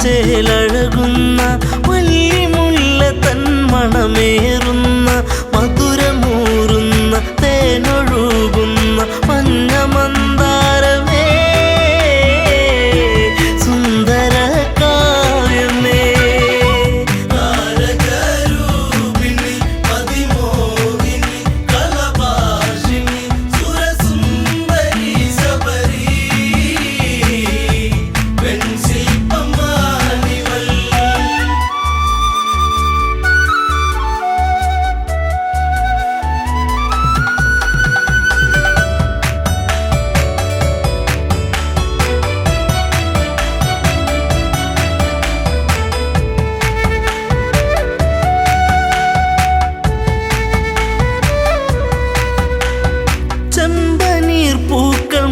ചേലഴകുന്ന വല്ലിമുല്ല തൻ മണമേറുന്ന മധുരമൂറുന്ന തേനൊഴുകുന്ന മഞ്ഞ മന്ദാരമേ സുന്ദര കാവ്യമേ താരകരൂപിണി അതിമോഹിനി കളഭാഷിണി സുരസുന്ദരി ശബരി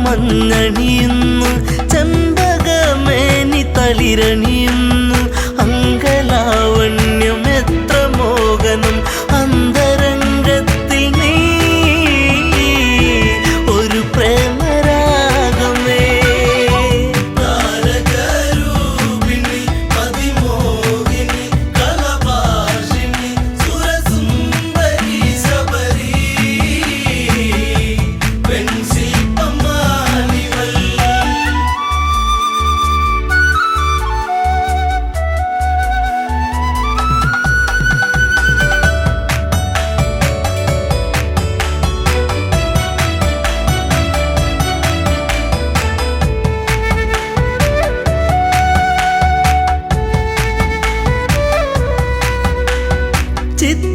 മഞ്ഞണിയുന്നു ചെമ്പകമേനി തളിരണിയുന്നു അങ്കലാവണ്യം എത്ര മോഹനം അന്തരംഗത്തിൽ നീ ഒരു പ്രേമരാഗമേ താരകരൂപിണി അതിമോഹിനി കളഭാഷിണി സുരസുന്ദരി ശബരി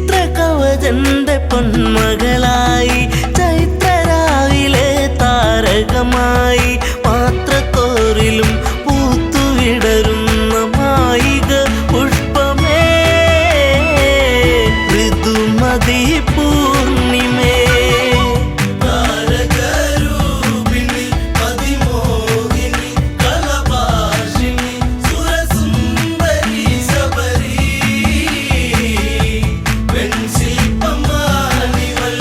ചിത്രകവചന്റെ പൊന്മകളായി ചൈത്രരാവിലെ താരകമായി പാത്രത്തോറിലും പൂത്തുവിടരുന്ന മായിക പുഷ്പമേ ഋതുമതി പൂർണിമേ താരകരൂപിണി അതിമോഹിനി കളഭാഷിണി സുരസുന്ദരി ശബരി ശില്പമാണിവൾ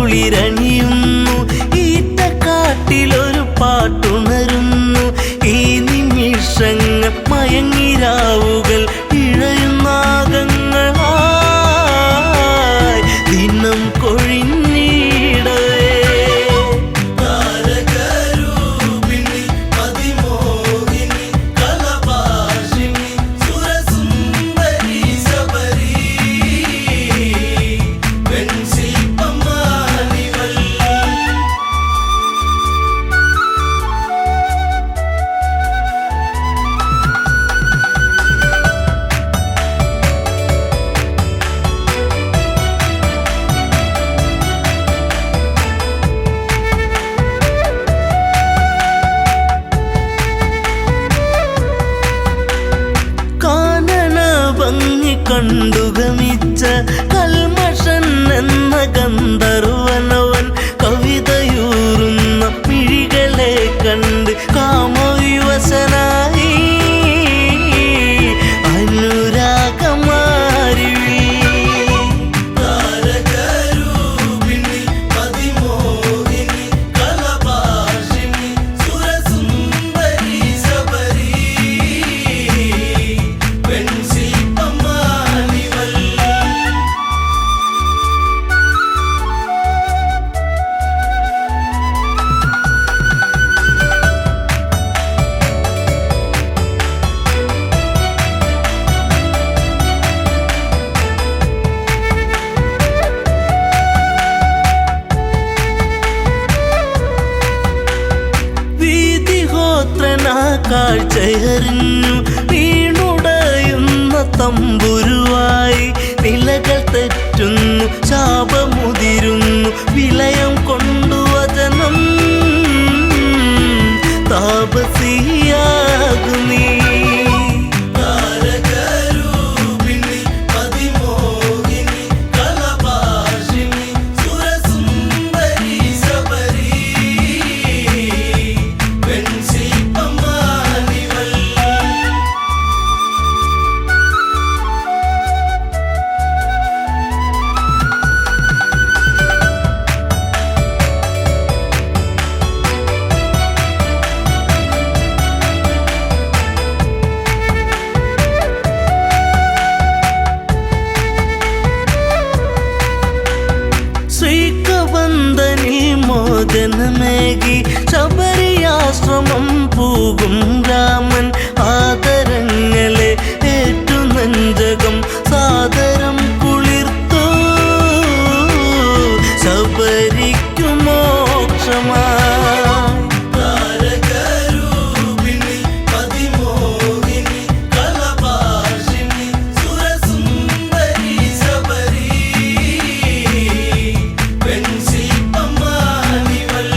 കുളിരണിയുന്നു, ഈറ്റക്കാട്ടിലൊരു പാട്ടുണരുന്നു. ഈ നിമിഷങ്ങൾ മയങ്ങിരാവുകൾ ഇഴയുന്നാഗങ്ങളായി ദിനം കൊഴിഞ്ഞിടവേ. താരകരൂപിണി അതിമോഹിനി കലഭാഷിണി സുരസുന്ദരി ശബരി പെൺശില്പമാണിവൾ. കാനന ഭംഗി കണ്ടുഗമിച്ച കൽമഷൻ എന്ന ഗന്ധർവനവൻ കവിതയൂറുന്ന മിഴികളെ കണ്ട് കാമവിവശനായി അനുരാഗമാരിവി. താരകരൂപിണി അതിമോഹിനി കലഭാഷിണി സുരസുന്ദരി ശബരി പെൺശില്പമാണിവൾ. വീതിഹോത്രനാ കാഴ്ചയറിഞ്ഞു വീണുടയുന്ന തമ്പുരുവായി നിലകൾ തെറ്റുന്നു, ശാപമുതിരുന്നു, വിലയം കൊണ്ടു വചനം താപസിയാകുന്നീ. താരകരൂപിണി അതിമോഹിനി കലഭാഷിണി സുരസുന്ദരി ശബരി പെൺശില്പമാണിവൾ. ശ്രീകബന്ധനിൽ മോചനമേകി ശബരിയാശ്രമം പോകും രാമൻ ആദരങ്ങളെ ഏറ്റു നെഞ്ചകം സാദരം കുളിർത്തു ശബരിക്കു മോക്ഷമായി. താരകരൂപിണി അതിമോഹിനി കലഭാഷിണി സുരസുന്ദരി ശബരി പെൺശില്പമാണിവൾ.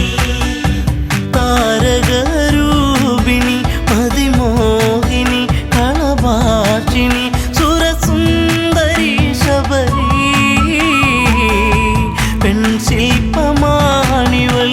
താരകരൂപിണി അതിമോഹിനി കളഭാഷിണി സുരസുന്ദരി ശബരി പെൺശില്പമാണിവൾ.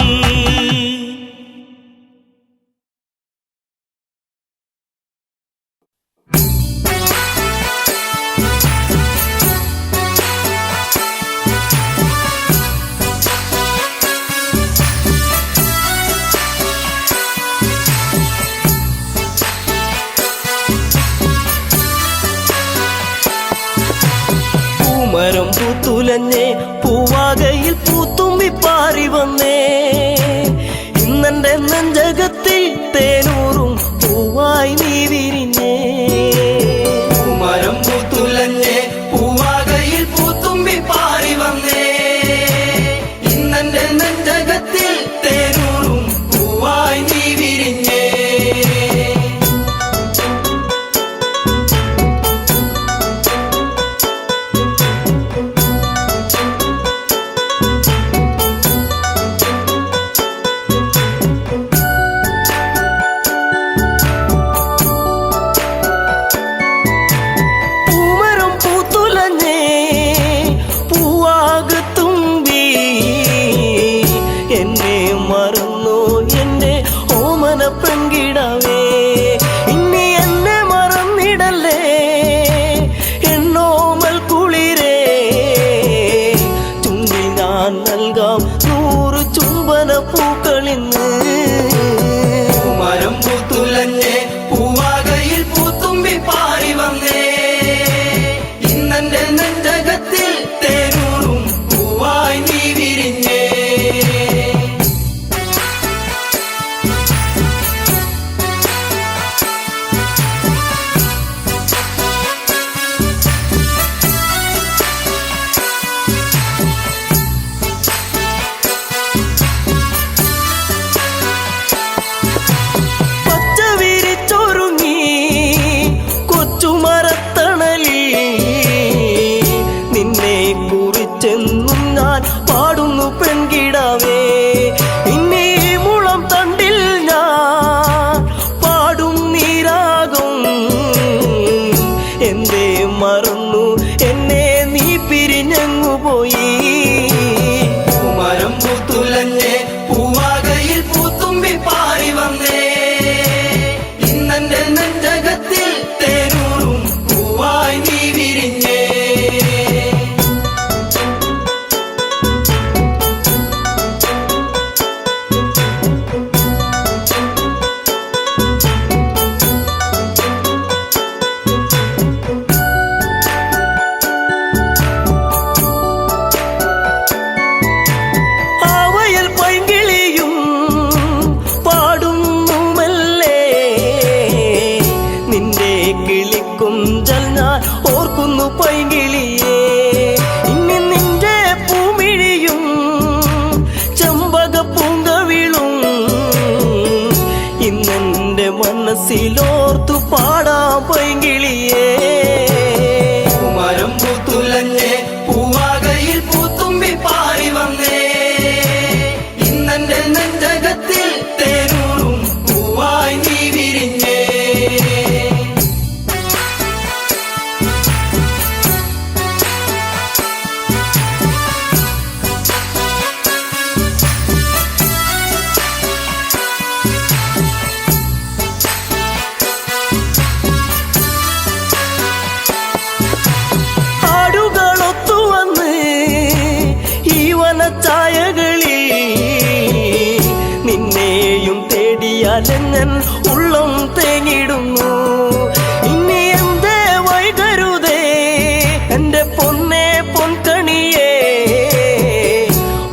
പൂമരം പൂത്തുലഞ്ഞേ പൂവാകയിൽ പൂത്തുമ്പി പാറി വന്നേ, ഇന്നെന്റെ നെഞ്ചകത്തിൽ തേനൂറും പൂവായി നീ വിരിഞ്ഞേ. പൂമരം പൂത്തുലഞ്ഞേ പൂവാകയിൽ പൂത്തുമ്പി പാറി വന്നേ, ഇന്നെന്റെ നെഞ്ചകത്തിൽ തേനൂറും പൂവായി നീ വിരിഞ്ഞേ. ഇന്നെന്റെ നെഞ്ചകത്തിൽ തേനൂറും പൂവായി നീ വിരിഞ്ഞേ. ചെന്നും ഞാൻ പാടുന്നു പെൺകിടാവേ, ഇന്നീ മുളം തണ്ടിൽ ഞാൻ പാടും നീരാകും. എന്തേ മറന്നു എന്നെ നീ പിരിഞ്ഞങ്ങു പോയി. മരം പൂത്തുലഞ്ഞേ പൂവാകയിൽ പൂത്തുമ്പി പാറി വന്നേ. ഇന്നെന്റെ നെഞ്ചകത്തിൽ തേനൂറും പൂവായി നീ വിരിഞ്ഞേ. കിളിക്കുഞ്ചൽ ഞാൻ ഓർക്കുന്നു പൈകിളിയേ, ഇനി നിന്റെ പൂമിഴിയും ചെമ്പക പൂങ്കവിളും ഇന്നെന്റെ മനസ്സിലോർത്തു പാടാം പൈകിളിയേ. മരം പൂത്തുലഞ്ഞേ പൂവാകയിൽ പൂത്തുമ്പി പാറി വന്നേ. ഇന്നെന്റെ നെഞ്ചകത്തിൽ തേനൂറും പൂവായി നീ വിരിഞ്ഞേ. ചായകളിൽ നിന്നെയും തേടിയാലെങ്ങൻ ഉള്ളം തേങ്ങിടുന്നു. ഇനി എന്തേ വൈകരുതേ എന്റെ പൊന്നേ പൊൻകണിയേ,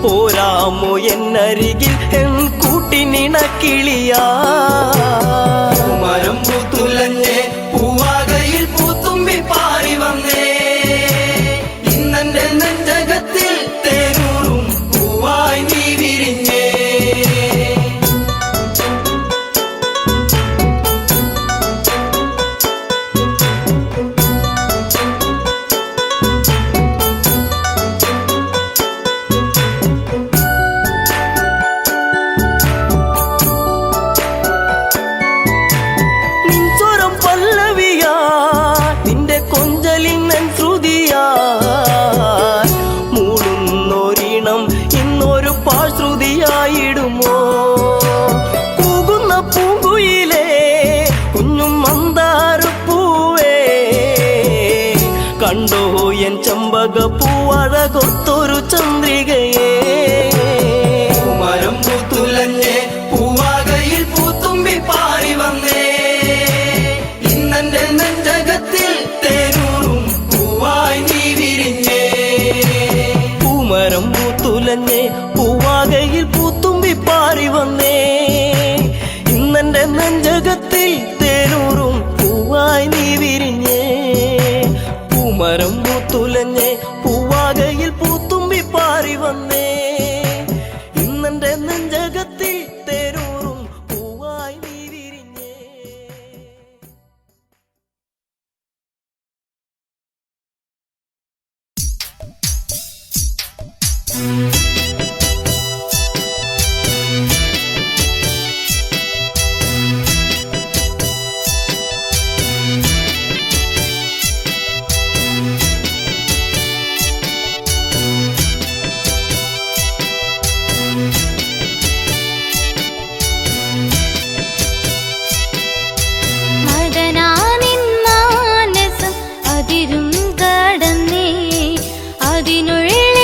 പോരാമോ എന്നരികിൽ എൻ കൂട്ടിനിണക്കിളിയാ. മരം പൂത്തുലഞ്ഞേ പൂവാകയിൽ പൂത്തുമ്പി പാറി വന്നേ. ഇന്നെന്റെ നെഞ്ചകത്തിൽ തേനൂറും പൂവായി നീ വിരിഞ്ഞേ. നിൻ സ്വരം പല്ലവിയാ, നിന്റെ കൊഞ്ചലിൻ നൻ ശ്രുതിയാ, മൂളുന്നൊരിണം ഇന്നൊരു പാശ്രുതിയായിടുമോ. കൂകുന്ന പൂങ്കുയിലേ കുഞ്ഞും മന്ദാരപ്പൂവേ, കണ്ടോ എൻ ചെമ്പക പൂവഴകൊത്തൊരു ചന്ദ്രികയേ. മരം പൂത്തുലഞ്ഞേ പൂവാകയിൽ പൂത്തുമ്പി പാറി വന്നേ. ഇന്നെന്റെ നെഞ്ചകത്തിൽ തേനൂറും പൂവായി നീ വിരിഞ്ഞേ. പൂമരം പൂത്തുലഞ്ഞേ പൂവാകയിൽ പൂത്തുമ്പി പാറി വന്നേ. ഇന്നെന്റെ നെഞ്ചകത്തിൽ തേനൂറും പൂവായി നീ വിരിഞ്ഞേ. പൂമരം പൂത്തുലഞ്ഞേ പൂവാകയിൽ പൂത്തുമ്പി പാറി വന്നേ. ഇന്നെന്റെ നെഞ്ചകത്തിൽ തേനൂറും പൂവായി നീ വിരിഞ്ഞേ. അതിരും കടന്നേ അതിനുള്ളിൽ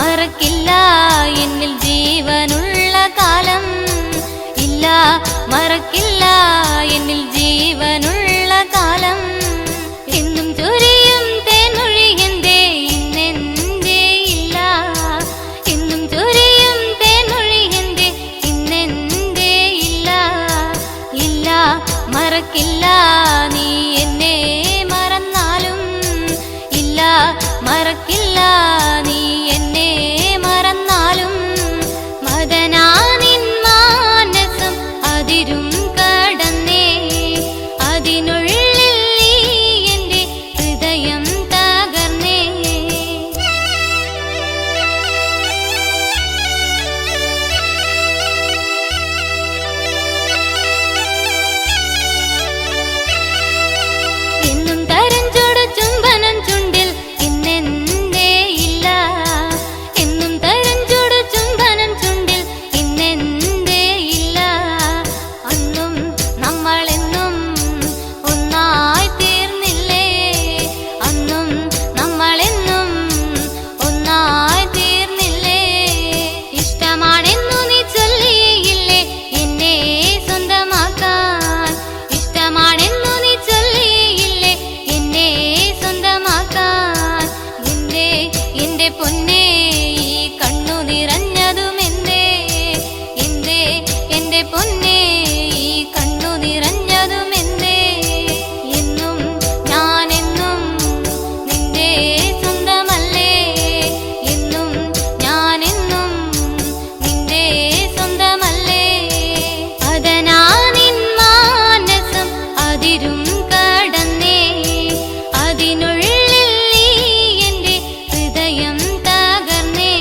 മറക്കില്ല എന്നിൽ ജീവനുള്ള കാലം. ഇല്ല മറക്കില്ല എന്നിൽ ജീവനുള്ള കാലം. എന്നും ചൊരിയും തേൻമൊഴി എന്തേ ഇന്നെന്തേ ഇല്ല. എന്നും ചൊരിയും തേൻമൊഴി എന്തേ ഇന്നെന്തേ ഇല്ല. ഇല്ല മറക്കില്ല നീ എന്നെ മറന്നാലും. ഇല്ല മറക്കില്ല നീ എന്നെ മറന്നാലും. മദനാനിൻ മാനസം അതിരും കടന്നേ. അതിനുള്ളിൽ നീ എന്റെ ഹൃദയം തകർന്നേ. എന്നും തരഞ്ചോട് ചുംബനം ചുണ്ടിൽ ഇന്നെന്തേ ഇല്ല. എന്നും തരഞ്ചോട് ചുംബനം ചുണ്ടിൽ ഇന്നെന്തേ ഇല്ല. അന്നും നമ്മളെന്നും ഒന്നായി തീർന്നില്ലേ. അന്നും നമ്മളെന്നും ഒന്നായി തീർന്നില്ലേ. ഇഷ്ടമാണെന്നു നീ ചൊല്ലിയില്ലേ എന്നെ സ്വന്തമാക്കാൻ. ഇഷ്ടമാണെന്നു നീ ചൊല്ലിയില്ലേ എന്നെ സ്വന്തമാക്കാൻ. എന്റെ പൊന്നേ ഈ കണ്ണു നിറഞ്ഞതുമെന്തേ. എന്റെ പൊന്നേ ഈ കണ്ണു നിറഞ്ഞതുമെന്തേ. എന്നും ഞാനെന്നും നിന്റെ സ്വന്തമല്ലേ. എന്നും ഞാനെന്നും നിന്റെ സ്വന്തമല്ലേ. അതനാനിൻ മാനസം അതിരും കടന്നേ. അതിനുള്ളിൽ നീ എന്റെ ഹൃദയം തകർന്നേ.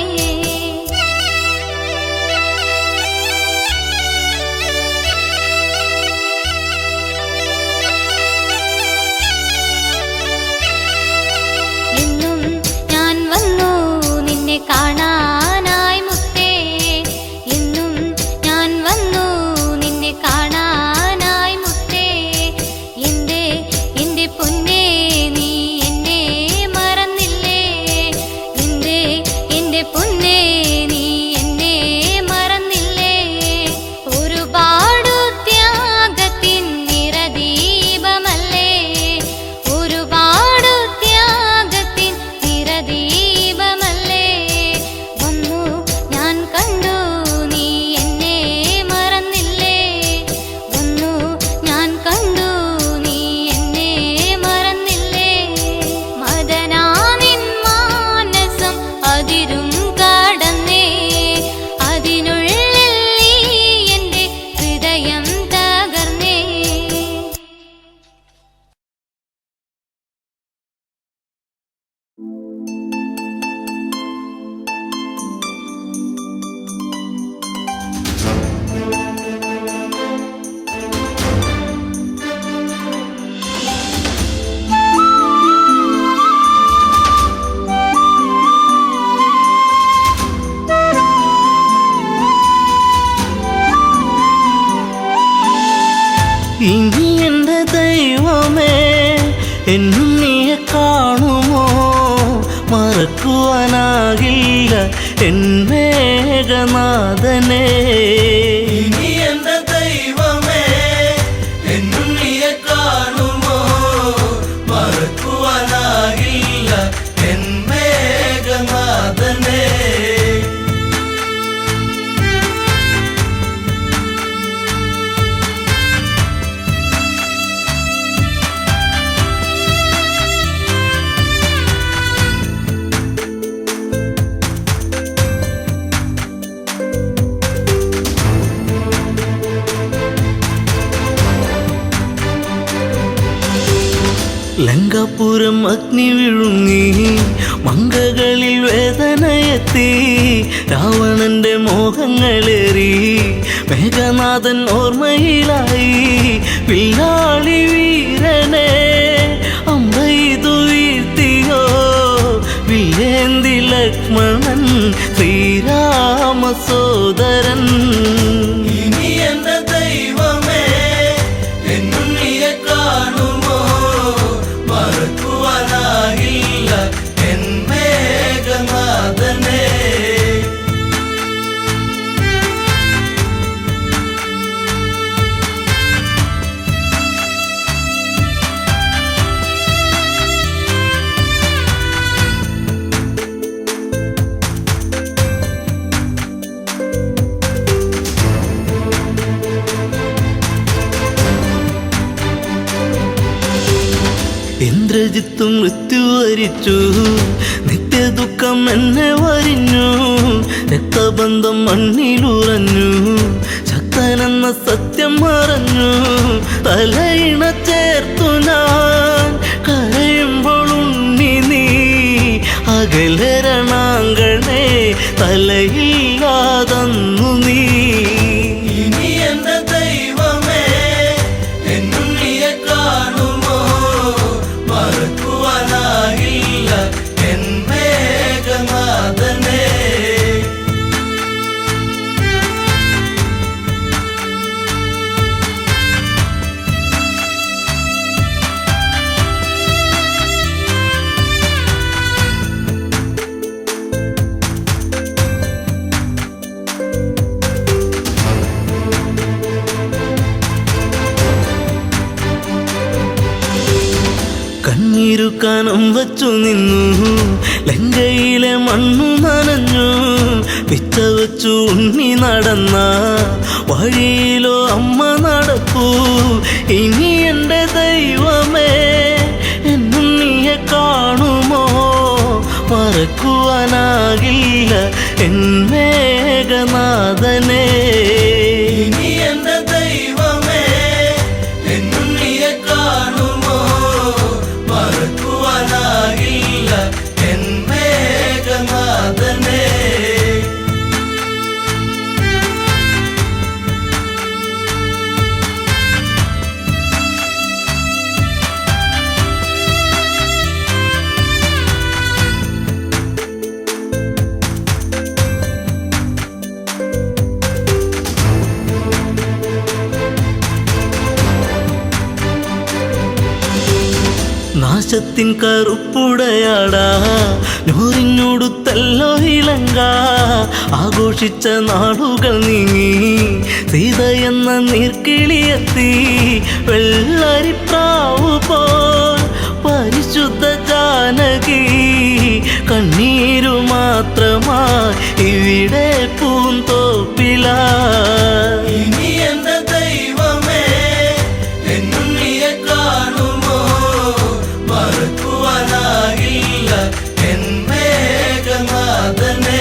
എന്നും ഞാൻ വന്നു നിന്നെ കാണാനായി മുത്തേ. എന്നും ഞാൻ വന്നു നിന്നെ കാണാനായി മുത്തേ. എന്റെ പൊന്നേ നീ എന്നെ മറന്നില്ലേ. എന്റെ പൊന്നേ നീ എന്നെ മറന്നില്ലേ. ഒരുപാടു ത്യാഗത്തിൻ നിറദീപമല്ലേ. ഒരുപാടു ത്യാഗത്തിൻ നിറദീപമല്ലേ. വന്നു ഞാൻ കണ്ടു നീ എന്നെ മറന്നില്ലേ. വന്നു ഞാൻ കണ്ടു നീ എന്നെ മറന്നില്ലേ. മദനാനിൻ മാനസം അതിരും കടന്നേ. അതിനുള്ളിൽ നീ എന്റെ ഹൃദയം തകർന്നേ. ഇനി എൻ്റെ ദൈവമേ എന്നും നീയെ കാണുമോ. മറക്കുവാനാകില്ല എൻ മേഘനാഥനെ. ഇനി എൻ്റെ ദൈവമേ എന്നും നീയെ കാണുമോ. മറക്കുവാനാകില്ല എൻ മേഘനാഥനെ. ലങ്കാപുരം അഗ്നി വിഴുങ്ങി മങ്കകളിൽ വേദനയെത്തി. രാവണന്റെ മോഹങ്ങളേറി മേഘനാഥൻ ഓർമ്മയിലായി. വില്ലാളി വീരനെ അമ്പെയ്തു വീഴ്ത്തിയോ. വില്ലേന്തി ലക്ഷ്മണൻ ശ്രീരാമ സോദരൻ. ഇനി എൻ്റെ ദൈവമേ എന്നും നീയെ കാണുമോ. മറക്കുവാനാകില്ല എൻ മേഘനാഥനെ. ഇന്ദ്രജിത്ത് മൃത്യു വരിച്ചു, നിത്യദുഃഖം എന്നെ വരിഞ്ഞു, രക്തബന്ധം മണ്ണിലുറഞ്ഞു, ശക്തനെന്ന സത്യം മറഞ്ഞു, തലയിണ ചേർത്തു ഞാൻ കരയുമ്പോൾ ഉണ്ണി നീ അകലരണാങ്കണേ തലയില്ലാതന്നു നീ. ഇനി എന്റെ ദൈവമേ എന്നുണ്ണിയെ കാണുമോ, മറക്കുവാനാകില്ല എൻ മേഘനാഥനെ. കണ്ണീരു കനം വച്ചു നിന്നു, ലങ്കയിലെ മണ്ണു നനഞ്ഞു, പിച്ച വച്ചു ഉണ്ണി നടന്ന വഴിയിലോ അമ്മ നടക്കൂ. ഇനി എൻ്റെ ദൈവമേ എന്നുണ്ണിയെ കാണുമോ, മറക്കുവാനാകില്ല എൻ മേഘനാഥനെ. ഇനി എന്റെ ദൈവമേ എന്നുണ്ണിയെ കാണുമോ, മറക്കുവാനാകില്ല എൻ മേഘനാഥനെ. നാശത്തിൻ കറുപ്പുടയാടാ നൂറിഞ്ഞൊടുത്തല്ലോ ഇലങ്ക, ആഘോഷിച്ച നാളുകൾ നീങ്ങി സീത എന്ന നീർക്കിളിയെത്തി, വെള്ളരിപ്രാവു പോൽ പരിശുദ്ധ ജാനകി, കണ്ണീരു മാത്രമായി ഇവിടെ പൂന്തോപ്പില. ഇനി എന്റെ ദൈവമേ എന്നുണ്ണിയെ കാണുമോ, മറക്കുവാനാകില്ല എൻ മേഘനാഥനെ.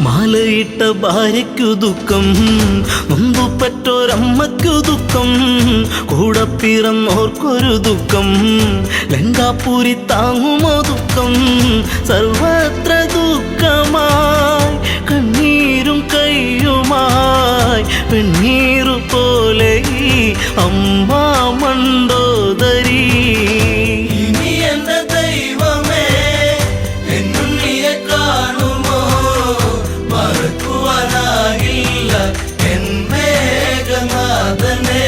മാലയിട്ട ഭാര്യയ്ക്കു ദുഃഖം, നൊന്തുപറ്റോരമ്മയ്ക്കു ദുഃഖം, കൂടെ പിറന്നോർക്കൊരു ദുഃഖം, ലങ്കാപുരി താങ്ങുമോ ദുഃഖം, സർവത്ര ദുഃഖമായി കണ്ണീരും കയ്യുമായി പെണ്ണീറു പോലെ ഈ അമ്മ മണ്ടോദരി. ഇനി എന്റെ ദൈവമേ എന്നുണ്ണിയെ കാണുമോ, മറക്കുവാനാകില്ല എൻ മേഘനാഥനെ.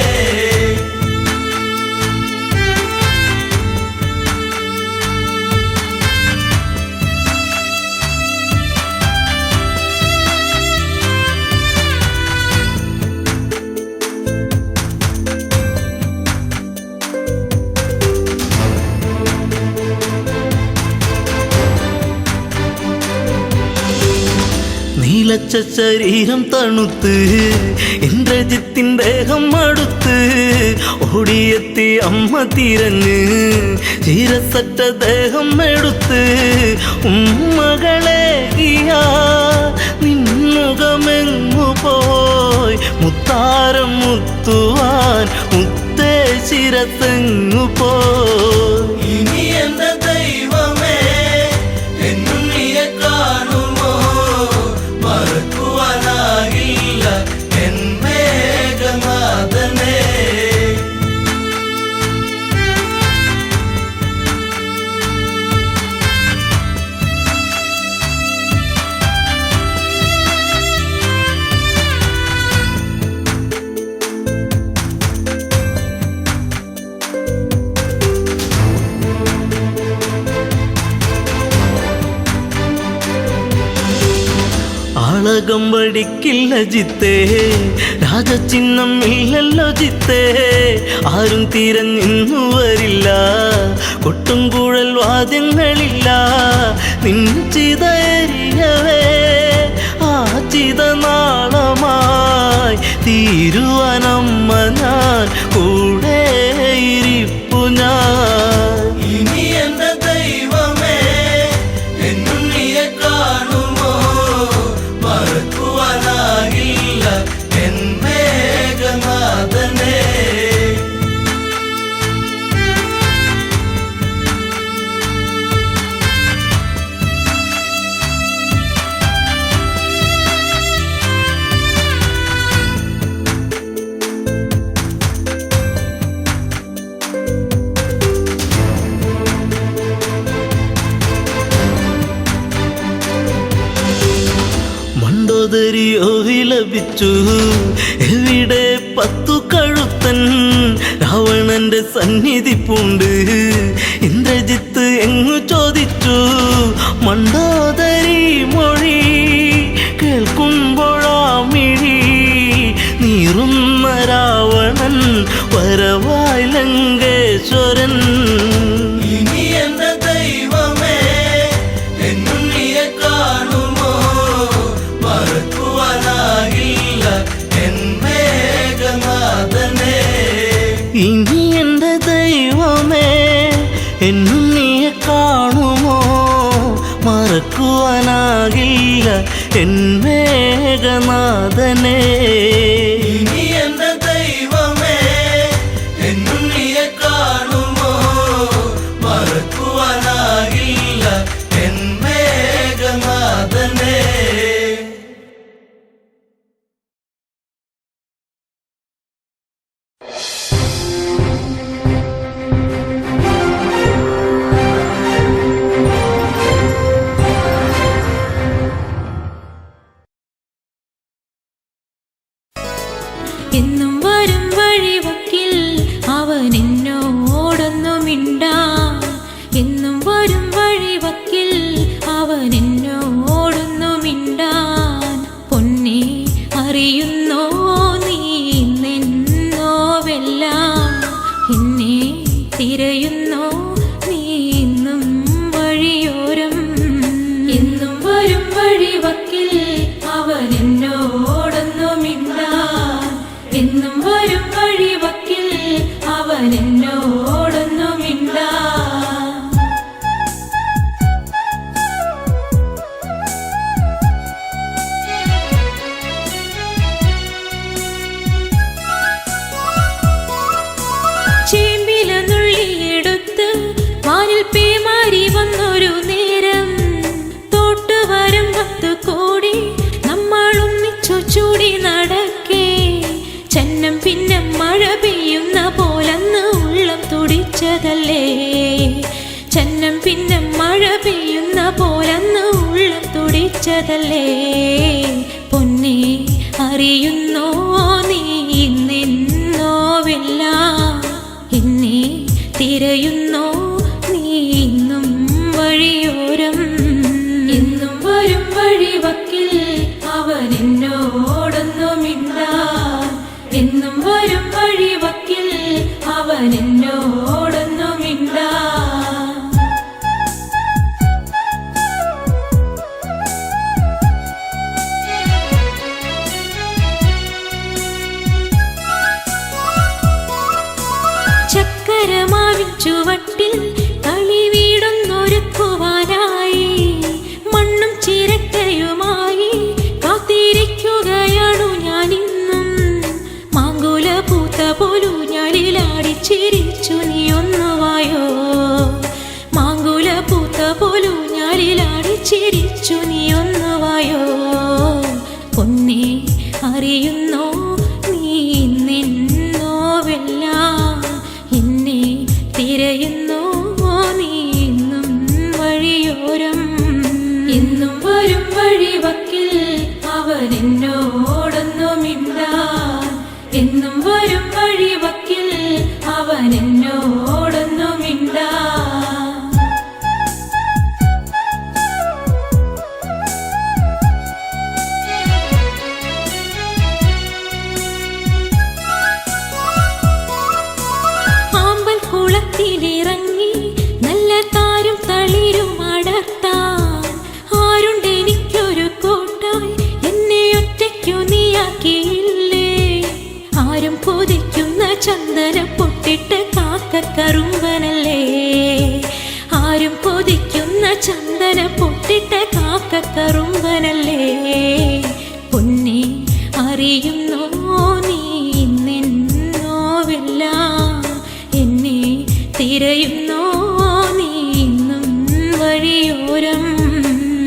നീലച്ച ശരീരം തണുത്ത് ഇന്ദ്രജിത്തിൻ ദേഹം അടുത്ത്, ഓടിയെത്തി അമ്മ തിരഞ്ഞ് ചീരസറ്റ ദേഹം എടുത്ത്, ഉമ്മകളെ നിന്നുകമെങ്ങു പോയി, മുത്താരം മുത്തുവാൻ മുത്തേ ശിരത്തെങ്ങു പോയി. ഇനി എന്റെ ദൈവമേ എന്നുണ്ണിയെ കാണുമോ, മറക്കുവാനാകില്ല എൻ മേഘനാഥനെ. രാഗം വടിക്കില്ല ജിത്തേ, രാജചിഹ്നം ഇല്ലല്ലോ ജിത്തേ, ആരും തിരഞ്ഞിന്നു വരില്ല, കൊട്ടും കുഴൽ വാദ്യങ്ങളില്ല, നിൻ ചിതയരിയവേ ആ ചിതനാളമായി തീരുവനമ്മ ഞാൻ കൂടെ ഇരിപ്പു ഞാൻ. ഇനി എന്റെ ദൈവമേ എന്നുണ്ണിയെ കാണുമോ, മറക്കുവാനാകില്ല എൻ മേഘനാഥനെ. മണ്ടോദരിയോ വിലപിച്ചു, എവിടെ 10 കഴുത്തൻ, രാവണന്റെ സന്നിധി പൂണ്ട്, ഇന്ദ്രജിത്ത് എങ്ങു ചോദിച്ചു, മണ്ടോദരി മൊഴി കേൾക്കുമ്പോഴാ മിഴി നീറുന്ന രാവണൻ വരവായി ലങ്കേശ്വരൻ. ഇനി എന്റെ ദൈവമേ എന്നുണ്ണിയെ കാണുമോ, മറക്കുവാനാകില്ല എൻ മേഘനാഥനെ. ഇനി എൻ്റെ ദൈവമേ എന്നുണ്ണിയെ കാണുമോ, മറക്കുവാനാകില്ല എൻ മേഘനാഥനെ. ഇനി എന്റെ ദൈവമേ എന്നുണ്ണിയെ കാണുമോ, മറക്കുവാനാകില്ല എൻ മേഘനാഥനെ. എന്നും വരും വഴിവക്കിൽ അവൻ എന്നോടൊന്നു മിണ്ടാൻ, എന്നും വരും വഴിവക്കിൽ അവൻ എന്നോടൊന്നു മിണ്ടാൻ. പൊന്നെ അറിയുന്നോ നീ നിന്നോവെല്ലാം, എന്നെ തിരയുന്നോ നീ ഇന്നും വഴിയോരം. എന്നും വരും വഴിവക്കിൽ അവൻ എന്നോടൊന്നു മിണ്ടാൻ, എന്നും വരും വഴിവക്കിൽ അവൻ എന്നോടൊന്നു മിണ്ടാൻ. ചേമ്പില നുള്ളിയെടുത്ത് വാനിൽ പേമാരി വന്നൊരു നേരം, തോട്ടുവരും 10 കോടി നമ്മൾ ഒന്നിച്ചു ചൂടി നടക്കേ, ചന്നം പിന്നെ മഴ പെയ്യുന്ന പോലന്ന് ഉള്ളം തുടിച്ചതല്ലേ, ചന്നം പിന്നെ മഴ പെയ്യുന്ന പോലന്ന് ഉള്ളം തുടിച്ചതല്ലേ. പൊന്നെ അറിയുന്നോ നീ നിന്നോവെല്ലാം, എന്നെ തിരയുന്നോ നീ ഇന്നും വഴിയോരം. എന്നും വരും വഴിവക്കിൽ അവൻ എന്നോടൊന്നു മിണ്ടാൻ, എന്നും വരും വഴിവക്കിൽ അവൻ എന്നോടൊന്നു മിണ്ടാൻ. ചക്കരമാവിൻ ചുവട്ടിൽ കളി വീടൊന്നൊരുക്കുവാനായി, മണ്ണും ചിരട്ടയുമായി കാത്തിരിക്കുകയാണു ഞാനിന്നും. മാങ്കുല പൂത്ത പോലു ഞാലിലാടി ചിരിച്ചു നീ ഒന്നുവായോ, മാങ്കുല പൂത്ത പോലു ഞാലിലാടി ചിരിച്ചു നീ ഒന്നുവായോ. പൊന്നെ അറിയുന്നോ നീ നിന്നോവെല്ലാം, എന്നെ തിരയുന്നോ നീ ഇന്നും വഴിയോരം. എന്നും വരും വഴിവക്കിൽ അവൻ എന്നോടൊന്നു മിണ്ടാൻ, എന്നും വരും വഴിവക്കിൽ അവൻ എന്നോടൊന്നു മിണ്ടാൻ. കൊതിക്കുന്ന ചന്ദന പൊട്ടിട്ട് കാക്കക്കറുമ്പനല്ലേ ആരും കൊതിക്കുന്ന ചന്ദന പൊട്ടിട്ട് കാക്കക്കറുമ്പനല്ലേ പൊന്നെ അറിയുന്നോ നീ നിന്നോവെല്ലാം എന്നെ തിരയുന്നോ നീ ഇന്നും വഴിയോരം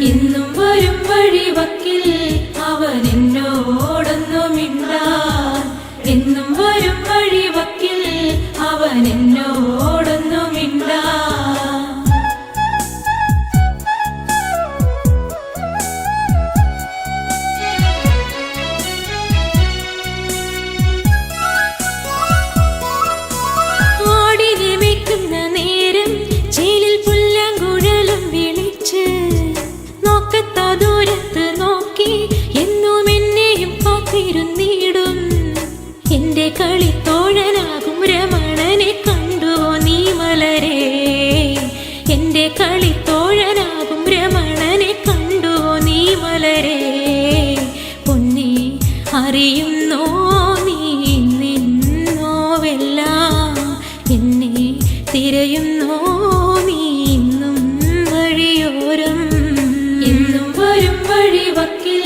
എന്നും വരും വഴിവക്കിൽ അവൻ എന്നോടൊന്നു മിണ്ടാൻ എന്നും വരും വഴിവക്കിൽ അവൻ എന്നോടൊന്നു മിണ്ടാൻ ആടിനെ മേയ്ക്കുന്ന നേരം ചേലിൽ പുല്ലാങ്കുഴലും വിളിച്ച് നോക്കത്താ ദൂരത്ത് നോക്കി എന്നും എന്നെയും കാത്തിരുന്നിടും എന്റെ കളിത്തോഴനാകും രമണനെ കണ്ടുവോ നീ മലരേ എന്റെ കളിത്തോഴനാകും രമണനെ കണ്ടുവോ നീ മലരേ പൊന്നെ അറിയുന്നോ നീ നിന്നോവെല്ലാം എന്നെ തിരയുന്നോ നീ ഇന്നും വഴിയോരം എന്നും വരും വഴിവക്കിൽ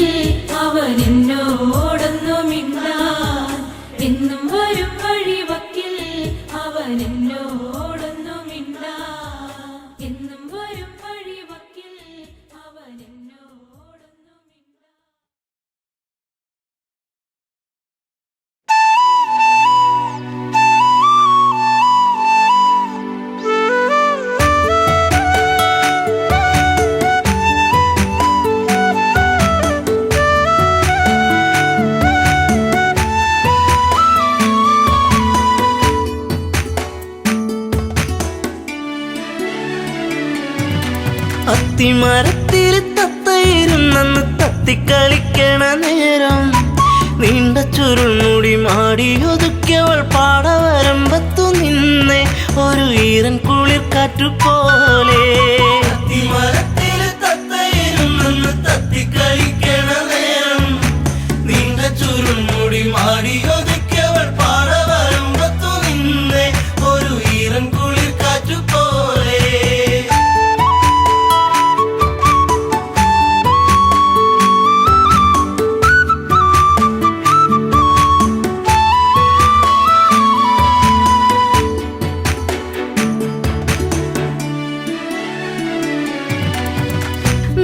അവൻ എന്നോടൊന്നു മിണ്ടാൻ എന്നും വരും വഴിവക്കിൽ അവൻ എന്നോടൊന്നു മിണ്ടാൻ എന്നും വരും വഴിവക്കിൽ അവൻ എന്നോടൊന്നു മിണ്ടാൻ അത്തിമരത്തിൽ തത്തയിരുന്നെന്ന് തത്തിക്കളിക്കണ നേരം നീണ്ട ചുരുൾമുടി മാടിയൊതുക്കിയവൾ പാടവരമ്പത്തു നിന്നെ ഒരു ഈറൻ കുളിർ കാറ്റുപോലെ അത്തിമരത്തില് തത്തയിരുന്നെന്ന് തത്തിക്കളിക്കണ നേരം നീണ്ട ചുരുൾമുടി മാടിയൊതുക്കിയവൾ പാടവരമ്പത്തു നിന്നെ ഒരു ഈറൻ കുളിർ കാറ്റുപോലെ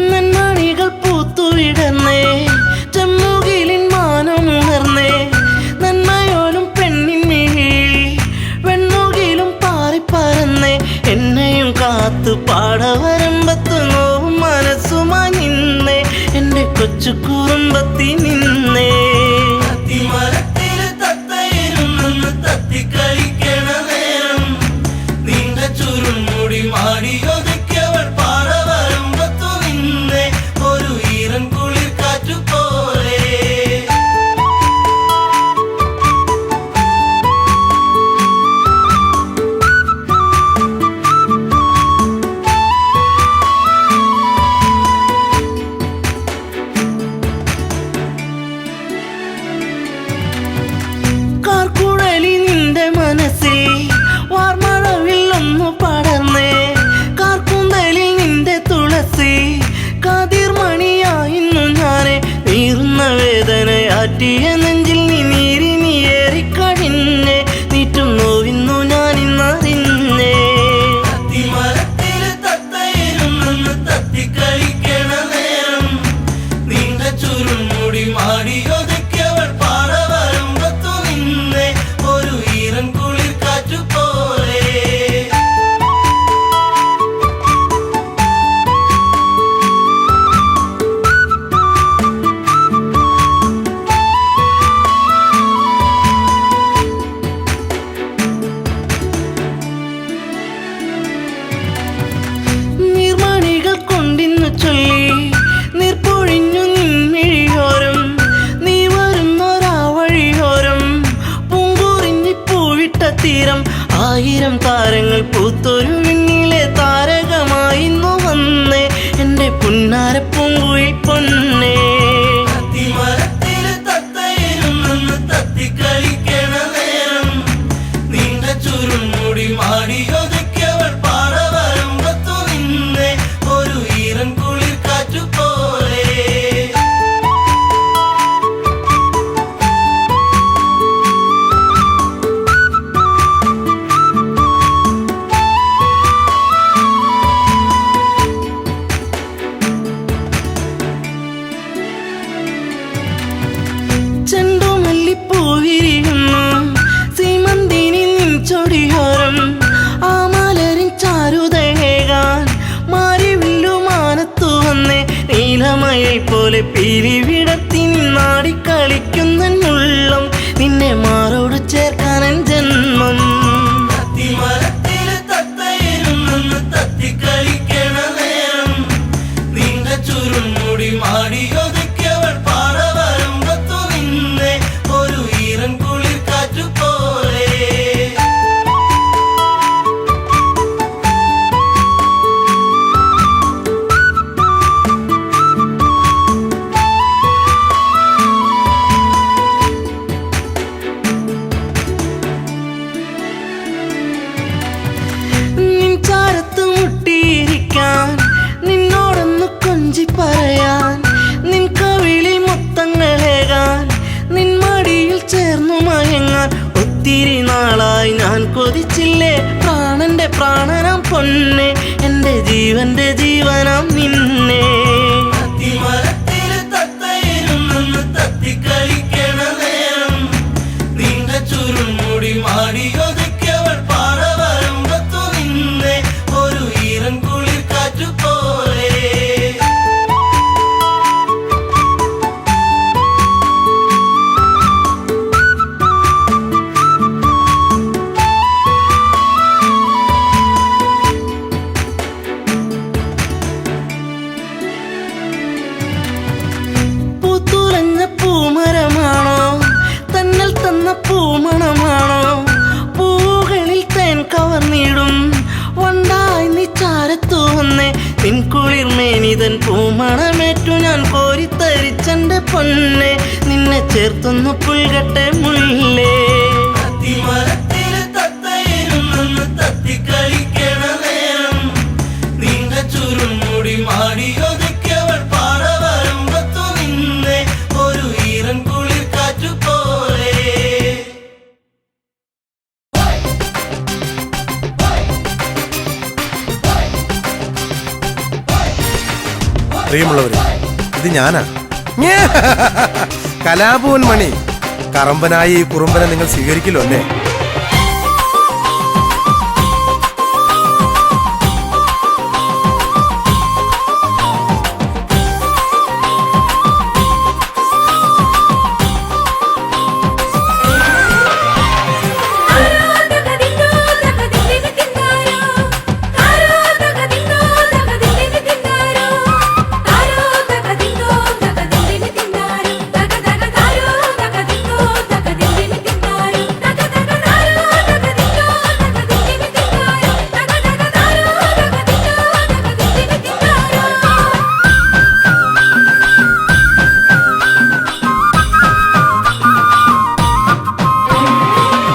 നന്മണികൾ പൂത്തുവിടന്നേ ചെമ്മുകിലിൻ മാനമുണർന്നേ നന്മയോലും പെണ്ണിൻ മിഴി വെണ്ണുകിലും പാറിപ്പറന്നേ എന്നെയും കാത്തു പാടവരമ്പത്ത് നോവും മനസ്സുമായി നിന്നേ എൻ്റെ കൊച്ചു കുറുമ്പത്തി നിന്നേ അത്തിമരത്തില് തത്തയിരുന്നെന്ന് തത്തിക്കളിക്കണ നേരം നീണ്ട ചുരുൾമുടി മാടിയൊതുക്കിയവൾ പാടവരമ്പത്തു നിന്നെ ഒരു ഈറൻ കുളിർ കാറ്റുപോലെ കാർക്കുഴലി നിന്റെ മനസ്സിൽ വാർമഴവിൽ ഒന്നു പടർന്നേ കാർക്കുന്തലിൽ നിന്റെ തുളസി കാതിർമണിയായിരുന്നു ഞാനെ നീറുന്ന വേദനയാറ്റിയ നെഞ്ചിൽ നീ നീരിനിയേറിക്കഴിഞ്ഞേ നീറ്റും നോവിന്നു ഞാനിന്നറിഞ്ഞേ അത്തിമരത്തില് തത്തയിരുന്നെന്ന് തത്തിക്കളിക്കണ നേരം നീണ്ട ചുരുൾമുടി മാടിയൊതുക്കിയവൾ പാടവരമ്പത്തു നിന്നെ ഒരു ഈറൻ കുളിർ കാറ്റുപോലെ നീർമണികൾ കൊണ്ടിന്നു ചൊല്ലി നീർപ്പൊഴിഞ്ഞു നിൻമിഴിയോരം നീ വരുന്നൊരാ വഴിയോരം പൂങ്കുറിഞ്ഞി പൂവിട്ട തീരം ആയിരം താരങ്ങൾ പൂത്തൊരു വിണ്ണിലെ താരകമായിന്നു വന്നേ എൻ്റെ പുന്നാര പൂങ്കുയിൽ പൊന്നേ അത്തിമരത്തില് തത്തയിരുന്നെന്ന് തത്തിക്കളിക്കണ നേരം പോലെ പിരിവിടത്തി നിന്നാടിക്കളിക്കുന്നുള്ളം നിന്നെ മാറോട് ചേർക്കാനൻ ജന്മം തത്തിമരത്തില് തത്തയിരുന്നെന്ന് തത്തിക്കളിക്കണ നേരം നീണ്ട ചുരുൾമുടി മാടിയൊതുക്കിയവൾ പാറ വരുമ്പത്തു നിന്നെ ഒരു ഈറൻ കുളിർ കാറ്റു പോലെ നിന്നോടൊന്ന് കൊഞ്ചി പറയാൻ നിൻ കവിളിൽ മുത്തങ്ങളേകാൻ നിൻ മടിയിൽ ചേർന്നു മയങ്ങാൻ ഒത്തിരി നാളായി ഞാൻ കൊതിച്ചില്ലേ പ്രാണന്റെ പ്രാണനാം പൊന്നെ എന്റെ ജീവന്റെ ജീവനാം നിന്നെ തത്തിമരത്തില് തത്തയിരുന്നെന്ന് തത്തിക്കളിക്കണ നേരം നീണ്ട ചുരുൾമുടി മാടിയൊതുക്കിയവൾ പാറ വരുമ്പത്തു നിന്നെ ഒരു ഈറൻ കുളിർ കാറ്റു പോലെ പൂത്തുലഞ്ഞ പൂമരമാണോ തന്നൽ തന്ന പൂമണമാണോ പൂകളിൽ തേൻ കവർന്നിടും വണ്ടായി നീ ചാരത്തു വന്നേ നിൻ കുളിർമേനിതൻ പൂമണമേറ്റു ഞാൻ കോരിത്തരിച്ചെന്റെ പൊന്നെ നിന്നെ ചേർത്തൊന്നു പുൽകട്ടെ മുല്ലേ തത്തിമരത്തില് തത്തയിരുന്നെന്ന് തത്തിക്കളിക്കണ നേരം നീണ്ട ചുരുൾമുടി മാടിയൊതുക്കിയവൾ പാറ വരുമ്പത്തു നിന്നെ ഒരു ഈറൻ കുളിർ കാറ്റു പോലെ പ്രിയമുള്ളവരെ, ഇത് ഞാനാ കലാഭവൻ മണി. കറമ്പനായി ഈ കുറുമ്പനെ നിങ്ങൾ സ്വീകരിക്കില്ലോ അല്ലേ?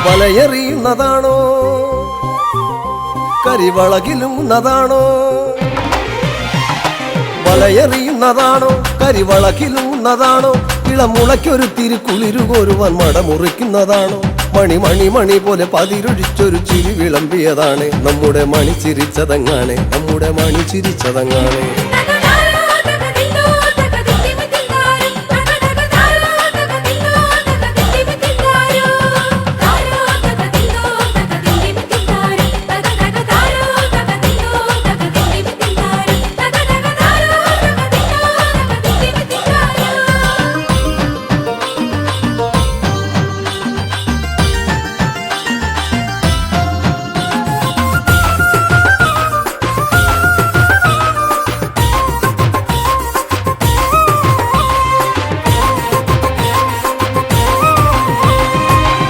വലയെറിയുന്നതാണോ കരിവളകിലുന്നതാണോ? വലയെറിയുന്നതാണോ കരിവളകിലുന്നതാണോ? ഇളമുളയ്ക്കൊരു തിരുക്കുളിരുകോരുവാൻ മടമുറിക്കുന്നതാണോ? മണി മണി മണി പോലെ പതിരൊഴിച്ചൊരു ചിരി വിളമ്പിയതാണ് നമ്മുടെ മണി ചിരിച്ചതങ്ങാണ്, നമ്മുടെ മണി ചിരിച്ചതങ്ങാണ്.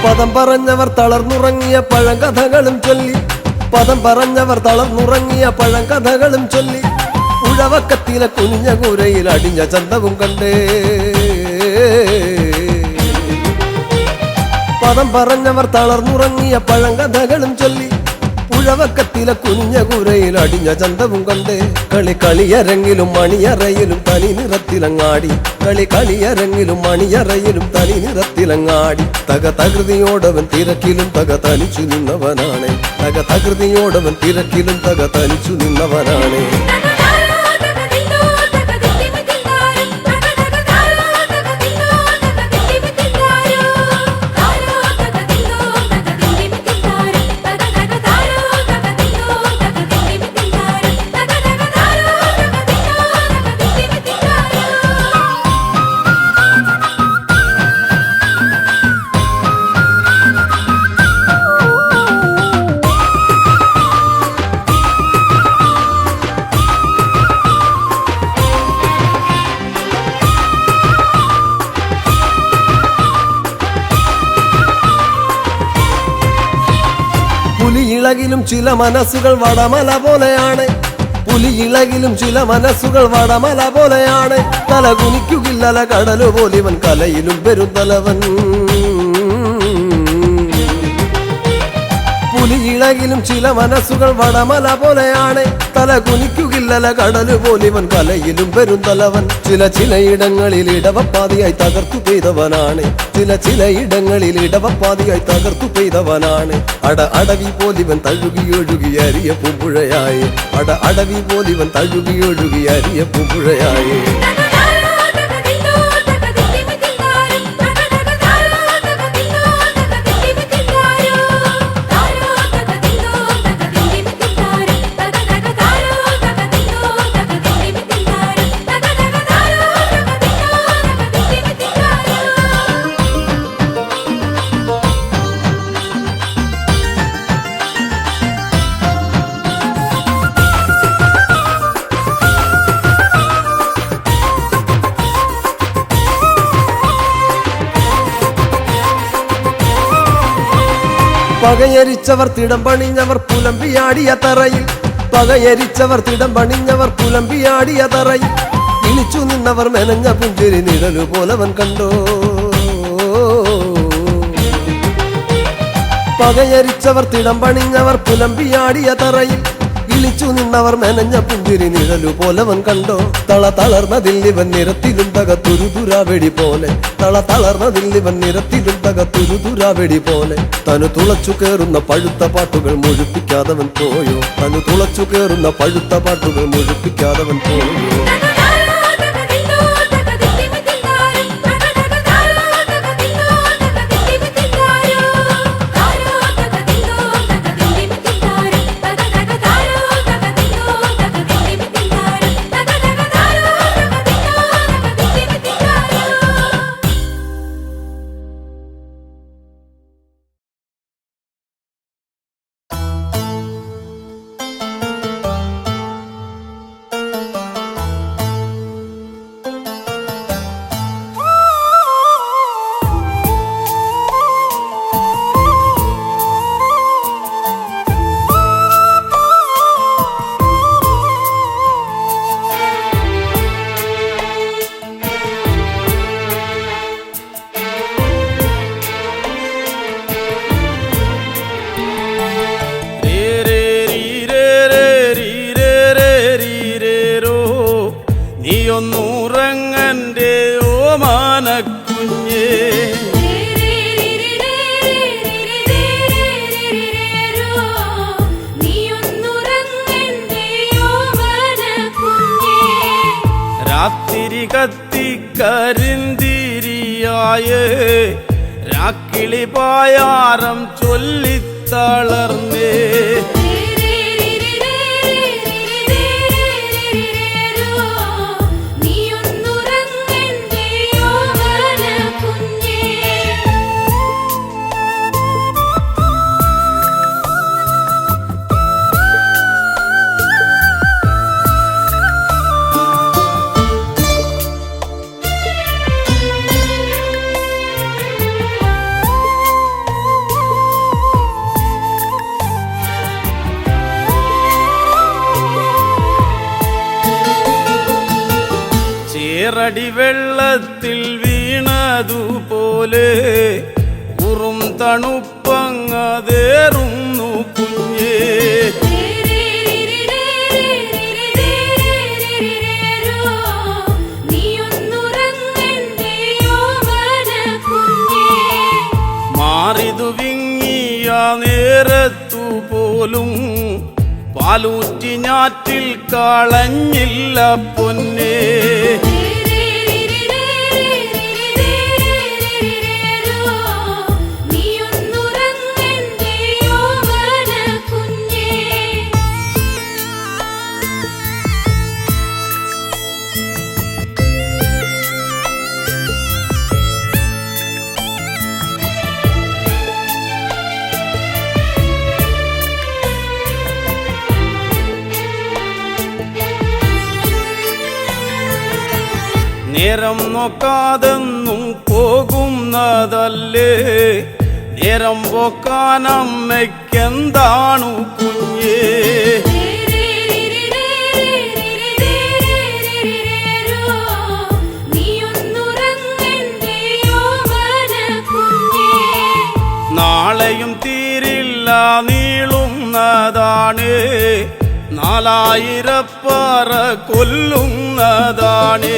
പദം പറഞ്ഞവർ തളർന്നുറങ്ങിയ പഴങ്കഥകളും ചൊല്ലി, പദം പറഞ്ഞവർ തളർന്നുറങ്ങിയ പഴങ്കഥകളും ചൊല്ലി, ഉഴവക്കത്തിലെ കുനിഞ്ഞ കൂരയിൽ അടിഞ്ഞ ചന്തവും കണ്ടേ. പദം പറഞ്ഞവർ തളർന്നുറങ്ങിയ പഴങ്കഥകളും ചൊല്ലി, ഉഴവക്കത്തിലെ കുനിഞ്ഞ കൂരയിൽ അടിഞ്ഞ ചന്തവും കണ്ടേ. കളി കളിയരങ്ങിലും മണിയറയിലും തനി നിറത്തിലങ്ങാടി, കളി കളിയരങ്ങിലും മണിയറയിലും തനി നിറത്തിലങ്ങാടി. തക തകൃതിയോടവൻ തിരക്കിലും തക തനിച്ചു നിന്നവനാണ്, തക തകൃതിയോടവൻ തിരക്കിലും തക തനിച്ചു നിന്നവനാണ്. പുലിയിളകിലും ചില മനസ്സുകൾ വടമല പോലെയാണ്. പുലിയിളകിലും ചില മനസ്സുകൾ വടമല പോലെയാണ്. തല കുനിക്കുകില്ലല കടലു പോലിവൻ കലയിലും പെരുന്തലവൻ. പുലിയിളകിലും ചില മനസ്സുകൾ വടമല പോലെയാണ്. തല കുനിക്കുകില്ലല കടലു പോലിവൻ കലയിലും പെരുന്തലവൻ. ചിലയിടങ്ങളിൽ ഇടവപ്പാതിയായി തകർത്തു പെയ്തവനാണ്. ചിലയിടങ്ങളിൽ ഇടവപ്പാതിയായി തകർത്തു പെയ്തവനാണ്. അടവി പോലിവൻ തഴുകിയൊഴുകി അരിയ പൂമ്പുഴയായി. അടവി പോലിവൻ തഴുകിയൊഴുകി അരിയ പൂമ്പുഴയായി. പകയരിച്ചവർ തിടം പണിഞ്ഞവർ പുലമ്പിയാടിയ തറയിൽ. പകയരിച്ചവർ തിടം പണിഞ്ഞവർ പുലമ്പിയാടിയ തറയിൽ. ഇളിച്ചു നിന്നവർ മെനഞ്ഞ പുഞ്ചിരി നിഴലു പോലവൻ കണ്ടോ. പകയരിച്ചവർ തിടം പണിഞ്ഞവർ പുലമ്പിയാടിയ തറയിൽ. ഇളിച്ചു നിന്നവർ മെനഞ്ഞ പുഞ്ചിരി നിഴലു പോലവൻ കണ്ടോ. തളർന്നതില്ലിവൻ നിരത്തിലും തകത്തുരുതുരാവെടി പോലെ. തളർന്നതില്ലിവൻ നിരത്തിലും തകത്തുരുതുരാവെടി പോലെ. തനു തുളച്ചു കേറുന്ന പഴുത്ത പാട്ടുകൾ മുഴുപ്പിക്കാതവൻ പോയോ. തനു തുളച്ചു കേറുന്ന പഴുത്ത പാട്ടുകൾ മുഴുപ്പിക്കാതവൻ പോയോ. നീയൊന്നുറങ്ങന്റെ ഓമാനക്കുഞ്ഞേ. രാത്തിരി കത്തിക്കരിന്തിരിയായേ രാക്കിളി പായാരം ചൊല്ലിത്തളർന്നേ. ചേറടി വെള്ളത്തിൽ വീണതുപോലെ ഉറും തണുപ്പങ്ങതേറുന്നു കുഞ്ഞേ. മാറിതു വിങ്ങിയ നേരത്തു പോലും പാലൂറ്റി ഞാറ്റിൽ കളഞ്ഞില്ല പൊന്നേ. നേരം നോക്കാതെന്നും പോകുന്നതല്ലേ നേരം പോക്കാനമ്മയ്ക്കെന്താണു കുഞ്ഞേ. നാളെയും തീരില്ല നീളുന്നതാണ്, 4000 പറ കൊല്ലുന്നതാണ്.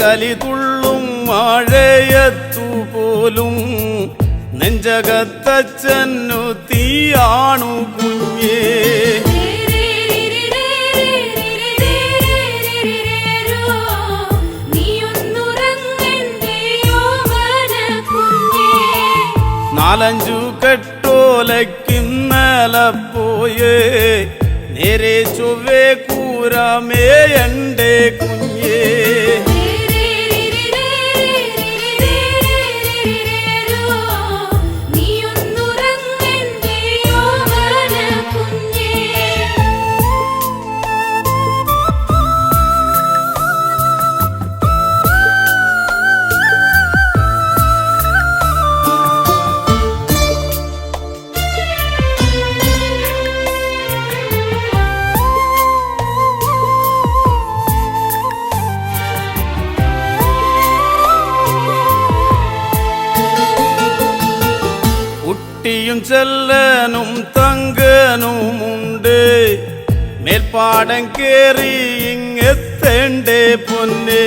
കലി തുള്ളും മഴയത്തുപോലും നെഞ്ചകത്തച്ഛനു തീയാണു കുഞ്ഞേ. നാലഞ്ചു കെട്ടോലക്കിന്നലെ പോയേ, നേരെ ചൊവ്വേ കൂരമേയണ്ടേ കുഞ്ഞേ. കുട്ടിയും ചെല്ലനും തങ്കനുമുണ്ട്, മേൽപ്പാടം കേറി ഇങ്ങെത്തേണ്ടേ പൊന്നേ.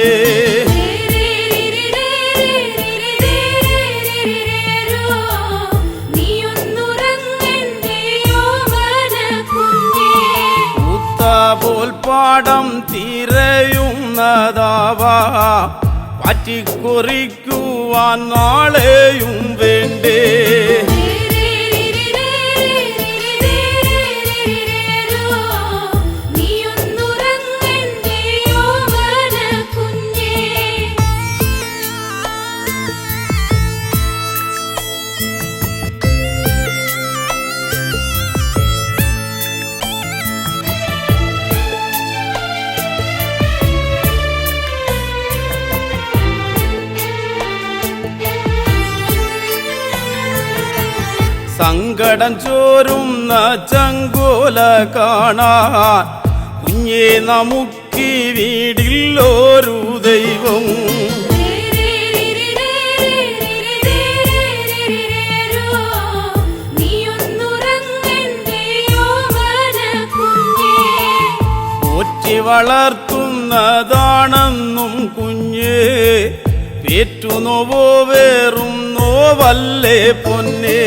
ൂത്തപോൽ പാടം തിരയുന്നതാവാ, പറ്റിക്കുറിക്കുവാൻ നാളെയും വേണ്ടേ. സങ്കടം ചോരുന്ന ചങ്കോല കാണാൻ കുഞ്ഞേ നമുക്കീ വീടില്ലൊരു ദൈവം. പോറ്റി വളർത്തുന്നതാണെന്നും കുഞ്ഞേ, പേറ്റുനോവോ വേറും നോവല്ലേ പൊന്നേ.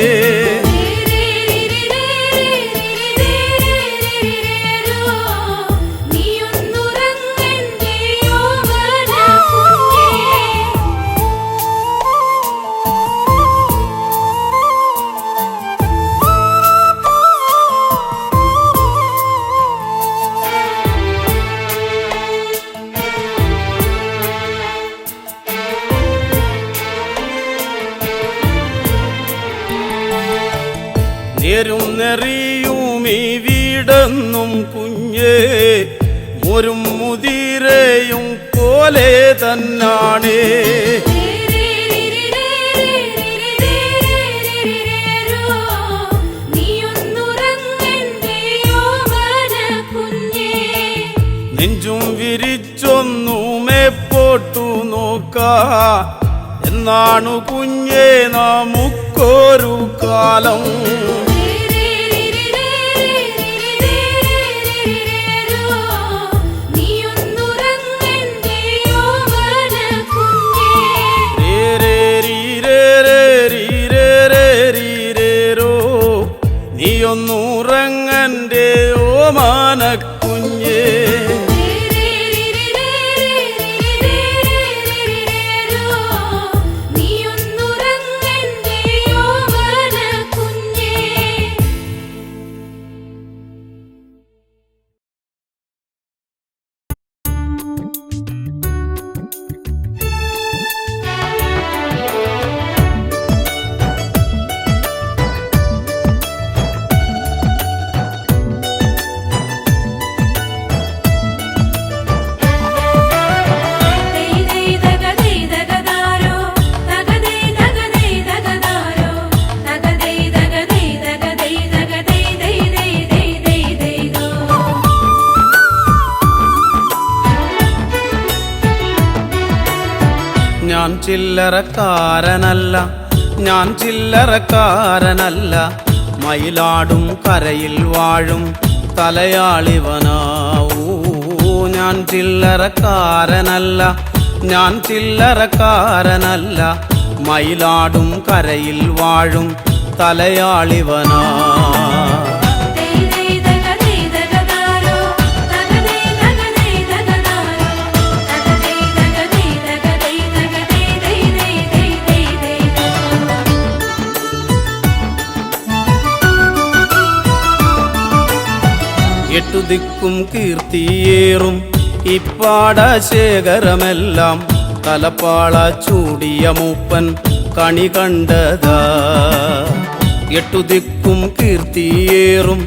നേരും നെറിയും ഈ വീടെന്നും കുഞ്ഞേ, മോരും മുതിരയും പോലെ തന്നാണേ. നെഞ്ചും വിരിച്ചൊന്നുമേ പോട്ടു നോക്കാ, എന്നാണു കുഞ്ഞേ നമുക്കൊരു കാലം. നീയൊന്നുറങ്ങന്റെ ഓമാനക്കുഞ്ഞേ. നീയൊന്നുറങ്ങന്റെ ചില്ലറക്കാരനല്ല, ഞാൻ ചില്ലറക്കാരനല്ല, മയിലാടും കരയിൽ വാഴും തലയാളിവനാവൂ. ഞാൻ ചില്ലറക്കാരനല്ല, ഞാൻ ചില്ലറക്കാരനല്ല, മയിലാടും കരയിൽ വാഴും തലയാളിവനാ. എട്ടു ദിക്കും കീർത്തിയേറും ഇപ്പാടശേഖരമെല്ലാം തലപ്പാള ചൂടിയ മൂപ്പൻ കണി കണ്ടതാ. എട്ടു ദിക്കും കീർത്തിയേറും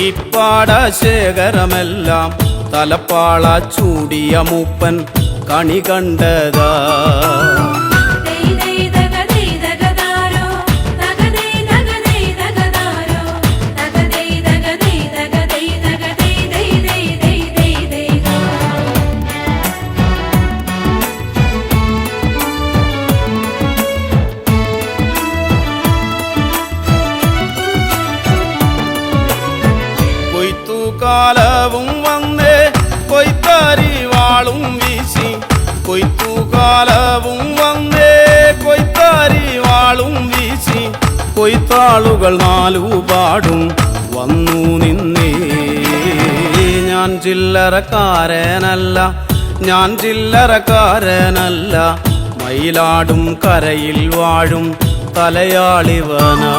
ഇപ്പാടശേഖരമെല്ലാം തലപ്പാള ചൂടിയ മൂപ്പൻ കണി കണ്ടതാ. കൊയ്ത്തുകാലവും വന്നേ കൊയ്ത്താരി വാളും വീശി, കൊയ്ത്തുകാലവും വന്നേ കൊയ്ത്താരി വാളും വീശി, കൊയ്ത്താളുകൾ നാലുപാടും വന്നു നിന്നേ. ഞാൻ ചില്ലറക്കാരനല്ല, ഞാൻ ചില്ലറക്കാരനല്ല, മയിലാടും കരയിൽ വാഴും തലയാളിവനാ.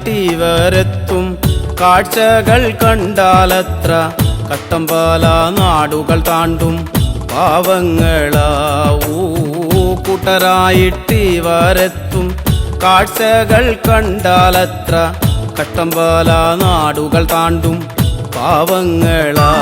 കൂട്ടരായിട്ടിവരെത്തും കാഴ്ചകൾ കണ്ടാലത്ര, കട്ടമ്പാല നാടുകൾ താണ്ടും പാവങ്ങളാവൂ. കൂട്ടരായിട്ടിവരെത്തും കാഴ്ചകൾ കണ്ടാലത്ര, കട്ടമ്പാല നാടുകൾ താണ്ടും പാവങ്ങളാ.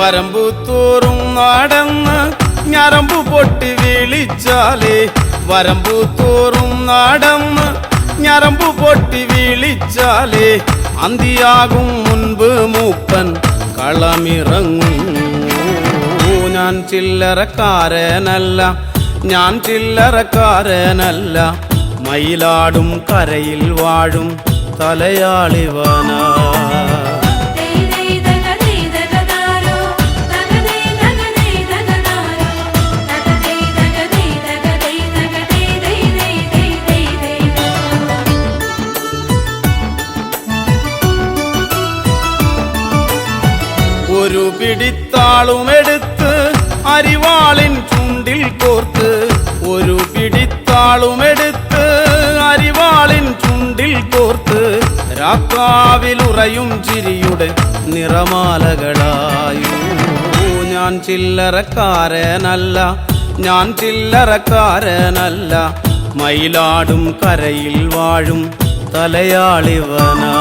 വരമ്പുത്തോറും നടന്ന് ഞരമ്പു പൊട്ടി വിളിച്ചാലേ, വരമ്പുത്തോറും നടന്ന് ഞരമ്പു പൊട്ടി വിളിച്ചാലേ, അന്തിയാകും മുൻപ് മൂപ്പൻ കളമിറങ്ങും. ഞാൻ ചില്ലറക്കാരനല്ല, ഞാൻ ചില്ലറക്കാരനല്ല, മയിലാടും കരയിൽ വാഴും തലയാളിവനാ. ഒരു പിടിത്താളുമെടുത്ത് അരിവാളിൻ ചുണ്ടിൽ കോർത്ത്, ഒരു പിടിത്താളുമെടുത്ത് അരിവാളിൻ ചുണ്ടിൽ കോർത്ത്, രാക്കാവിലുറയും ചിരിയുടെ നിറമാലകളായൂ. ഞാൻ ചില്ലറക്കാരനല്ല, ഞാൻ ചില്ലറക്കാരനല്ല, മയിലാടും കരയിൽ വാഴും തലയാളിവനാ.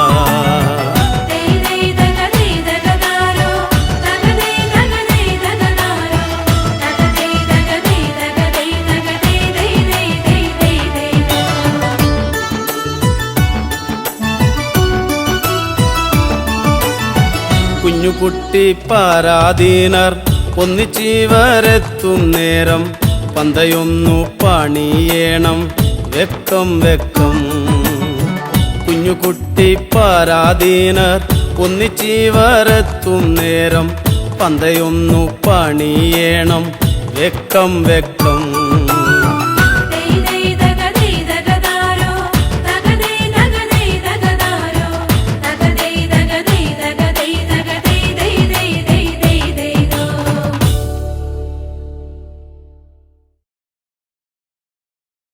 കുഞ്ഞുകുട്ടി പരാധീനർ ഒന്നിച്ചിവരെത്തും നേരം, പന്തയൊന്നു പണിയേണം വെക്കം വെക്കം. കുഞ്ഞുകുട്ടി പരാധീനർ ഒന്നിച്ചിവരെത്തും നേരം, പന്തയൊന്നു പണിയേണം വെക്കം വെക്കം.